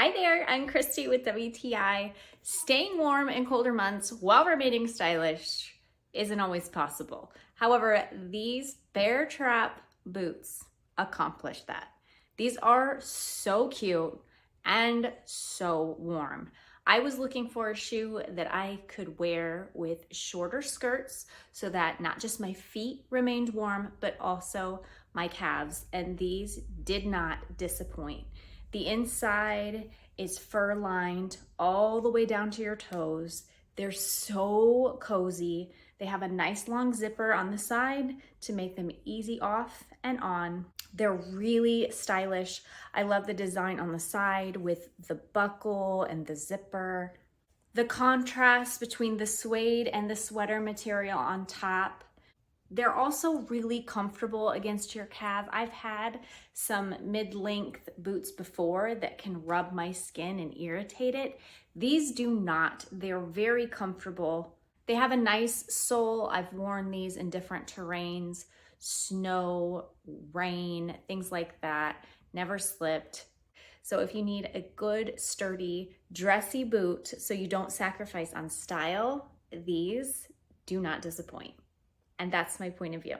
Hi there, I'm Christy with WTI. Staying warm in colder months while remaining stylish isn't always possible. However, these Baretrap boots accomplish that. These are so cute and so warm. I was looking for a shoe that I could wear with shorter skirts so that not just my feet remained warm, but also my calves, and these did not disappoint. The inside is fur lined all the way down to your toes. They're so cozy. They have a nice long zipper on the side to make them easy off and on. They're really stylish. I love the design on the side with the buckle and the zipper. The contrast between the suede and the sweater material on top. They're also really comfortable against your calf. I've had some mid-length boots before that can rub my skin and irritate it. These do not. They're very comfortable. They have a nice sole. I've worn these in different terrains, snow, rain, things like that. Never slipped. So if you need a good, sturdy, dressy boot so you don't sacrifice on style, these do not disappoint. And that's my point of view.